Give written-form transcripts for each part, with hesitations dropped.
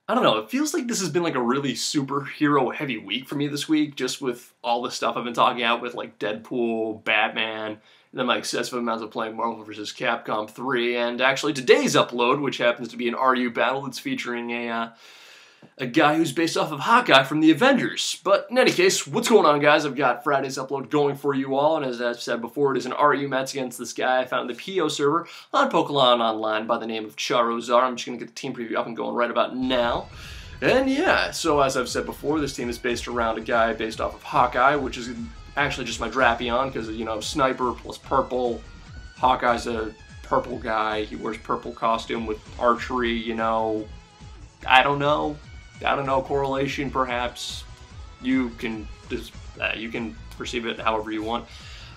I don't know, it feels like this has been like a really superhero heavy week for me this week, just with all the stuff I've been talking about with like Deadpool, Batman, and then my excessive amounts of playing Marvel vs. Capcom 3, and actually today's upload, which happens to be an RU battle that's featuring a guy who's based off of Hawkeye from the Avengers. But in any case, what's going on, guys? I've got Friday's upload going for you all, and as I've said before, it is an RU match against this guy I found in the PO server on Pokemon Online by the name of Charozar. I'm just going to get the team preview up and going right about now. And yeah, so as I've said before, this team is based around a guy based off of Hawkeye, which is actually just my Drapion, because, you know, Sniper plus purple. Hawkeye's a purple guy. He wears purple costume with archery, you know. I don't know, correlation perhaps. You can just, you can perceive it however you want.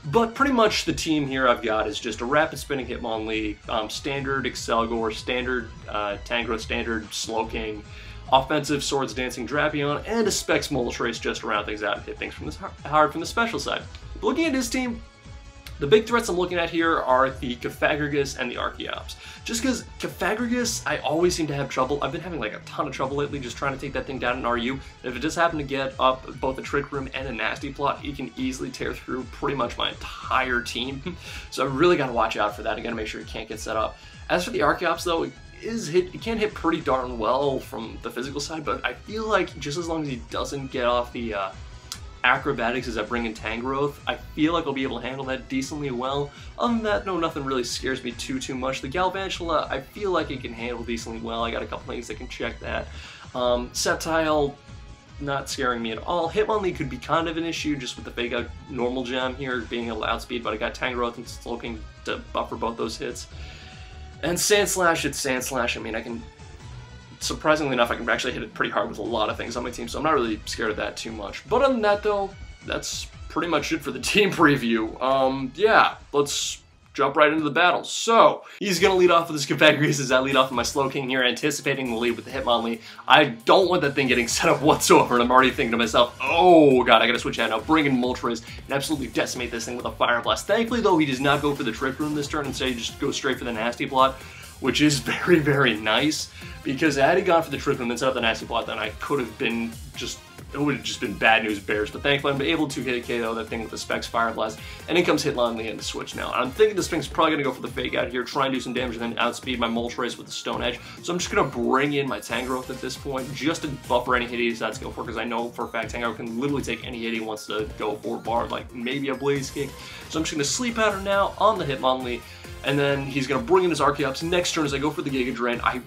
But pretty much the team here I've got is just a rapid spinning Hitmonlee, standard Excelgor, standard Tangrowth, standard Slowking, offensive Swords Dancing Drapion, and a Specs Moltres just to round things out and hit things from this hard from the special side. But looking at his team, the big threats I'm looking at here are the Cofagrigus and the Archeops. Just because Cofagrigus, I always seem to have trouble. I've been having like a ton of trouble lately just trying to take that thing down in RU. And if it does happen to get up both a Trick Room and a Nasty Plot, it can easily tear through pretty much my entire team. So I really got to watch out for that. I got to make sure it can't get set up. As for the Archeops though, it can hit pretty darn well from the physical side, but I feel like just as long as he doesn't get off the acrobatics as I bring in Tangrowth, I feel like I'll be able to handle that decently well. Other than that, no, nothing really scares me too much. The Galvantula, I feel like it can handle decently well. I got a couple things that can check that. Sceptile, not scaring me at all. Hitmonlee could be kind of an issue just with the fake out normal gem here being a loud speed, but I got Tangrowth and Slowking to buffer both those hits. And Sandslash, it's Sandslash. I mean, I can, surprisingly enough, I can actually hit it pretty hard with a lot of things on my team, so I'm not really scared of that too much. But other than that, though, that's pretty much it for the team preview. Yeah, let's jump right into the battle. So, he's going to lead off with his Cofagrigus as I lead off with my Slowking here, anticipating the lead with the Hitmonlee. I don't want that thing getting set up whatsoever, and I'm already thinking to myself, oh god, I gotta switch out now, bring in Moltres, and absolutely decimate this thing with a Fire Blast. Thankfully, though, he does not go for the Trick Room this turn, instead he just goes straight for the Nasty Plot, which is very nice, because had he gone for the Trick Room instead of the Nasty Plot, then I could have been just, it would have just been bad news bears, but thankfully I'm able to hit a KO that thing with the Specs Fire Blast, and in comes Hitmonlee in the switch now. I'm thinking this thing's probably going to go for the Fake Out here, try and do some damage, and then outspeed my Moltres with the Stone Edge, so I'm just going to bring in my Tangrowth at this point, just to buffer any hit he decides to go for, because I know for a fact Tangrowth can literally take any hit he wants to go for, bar like maybe a Blaze Kick, so I'm just going to Sleep Powder now on the Hitmonlee, and then he's going to bring in his Archeops next turn as I go for the Giga Drain. I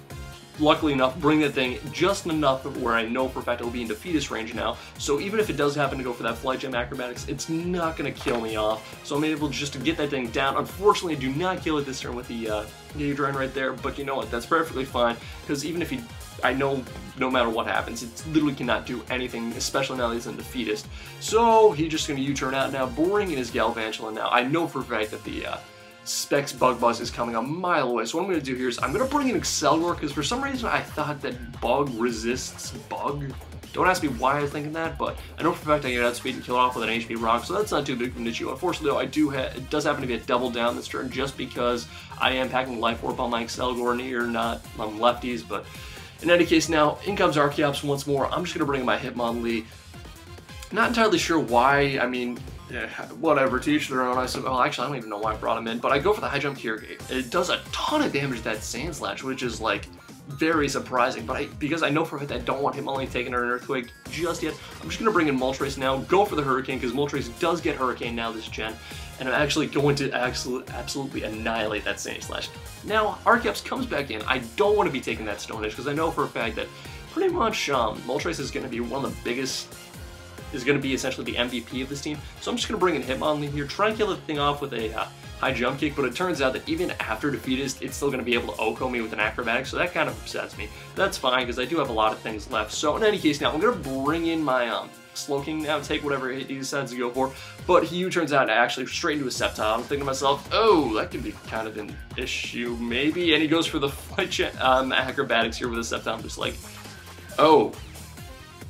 luckily enough bring that thing just enough where I know for a fact it'll be in defeatist range now, so even if it does happen to go for that Flight Gem Acrobatics, it's not going to kill me off, so I'm able just to get that thing down. Unfortunately, I do not kill it this turn with the Giga Drain right there, but you know what, that's perfectly fine, because even if he, I know no matter what happens, it literally cannot do anything, especially now that he's in defeatist. So he's just going to U-turn out now, bring in his Galvantula now. I know for a fact that the Specs Bug Buzz is coming a mile away, so what I'm going to do here is I'm going to bring in Excelgor, because for some reason I thought that Bug resists Bug. Don't ask me why I was thinking that, but I know for a fact I can outspeed and kill it off with an HP Rock, so that's not too big of an issue. Unfortunately, though, it does happen to be a double down this turn, just because I am packing Life Orb on my Excelgor near, not on lefties, but in any case now, in comes Archeops once more. I'm just going to bring in my Hitmonlee. Not entirely sure why, I mean, yeah, whatever, to each their own. Well, actually, I don't even know why I brought him in, but I go for the High Jump here. It does a ton of damage to that Sandslash, which is, like, very surprising, but because I know for a fact I don't want him only taking an Earthquake just yet, I'm just going to bring in Moltres now, go for the Hurricane, because Moltres does get Hurricane now this gen, and I'm actually going to absolutely annihilate that Sandslash. Now, Archeops comes back in. I don't want to be taking that Stone Edge, because I know for a fact that pretty much Moltres is going to be one of the biggest, is going to be essentially the MVP of this team. So I'm just going to bring in Hitmonlee here, try and kill the thing off with a high jump kick, but it turns out that even after defeatist, it's still going to be able to OHKO me with an acrobatic, so that kind of upsets me. That's fine, because I do have a lot of things left. So in any case now, I'm going to bring in my Slowking now, take whatever hit he decides to go for, but he turns out to actually straight into a Sceptile. I'm thinking to myself, oh, that could be kind of an issue, maybe, and he goes for the Flight Acrobatics here with a Sceptile. I'm just like, oh,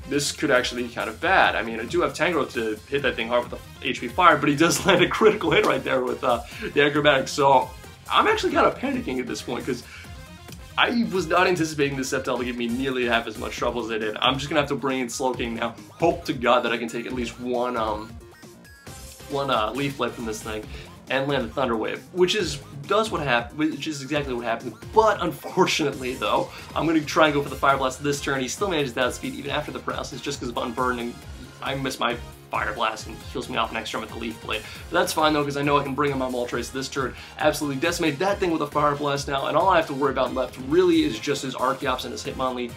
this could actually be kind of bad. I mean, I do have Tangrowth to hit that thing hard with the HP Fire, but he does land a critical hit right there with the Acrobatics, so I'm actually kind of panicking at this point, because I was not anticipating this Sceptile to give me nearly half as much trouble as they did. I'm just gonna have to bring in Slowking now. Hope to God that I can take at least one Leaf Blade from this thing and land the Thunder Wave, which is exactly what happened. But unfortunately, though, I'm gonna try and go for the Fire Blast this turn. He still manages to outspeed even after the paralysis, just because of Unburdening. I miss my Fire Blast and heals me off next turn with the Leaf Blade. But that's fine though, because I know I can bring in my Moltres this turn, absolutely decimate that thing with a Fire Blast now, and all I have to worry about left really is just his Archeops and his Hitmonlee,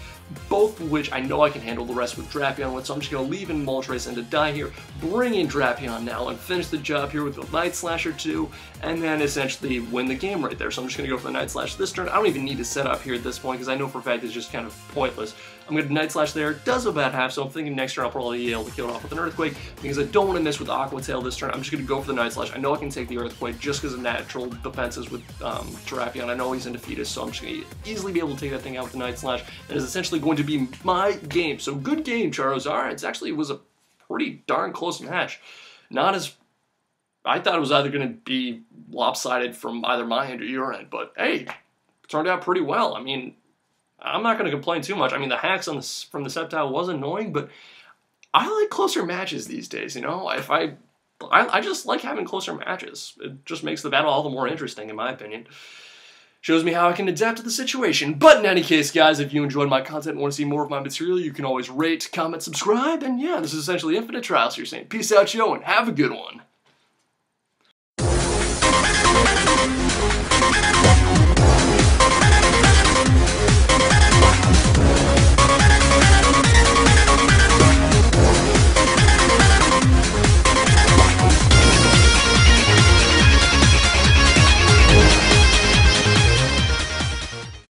both of which I know I can handle the rest with Drapion with, so I'm just going to leave in Moltres and to die here, bring in Drapion now, and finish the job here with the Night Slasher 2, and then essentially win the game right there. So I'm just going to go for the Night Slash this turn. I don't even need to set up here at this point, because I know for a fact it's just kind of pointless. I'm going to Night Slash there, does about half, so I'm thinking next turn I'll probably be able to kill it off with an Earthquake, because I don't want to miss with Aqua Tail this turn. I'm just going to go for the Night Slash. I know I can take the Earthquake just because of natural defenses with Drapion. I know he's undefeated, so I'm just going to easily be able to take that thing out with the Night Slash. That is essentially going to be my game. So good game, Charozar. It was a pretty darn close match. Not as... I thought it was either going to be lopsided from either my end or your end, but hey, it turned out pretty well. I mean, I'm not going to complain too much. I mean, the hacks from the Sceptile was annoying, but I like closer matches these days, you know? I just like having closer matches. It just makes the battle all the more interesting, in my opinion. Shows me how I can adapt to the situation. But in any case, guys, if you enjoyed my content and want to see more of my material, you can always rate, comment, subscribe, and yeah, this is essentially Infinite Trials. So you're saying peace out, yo, and have a good one.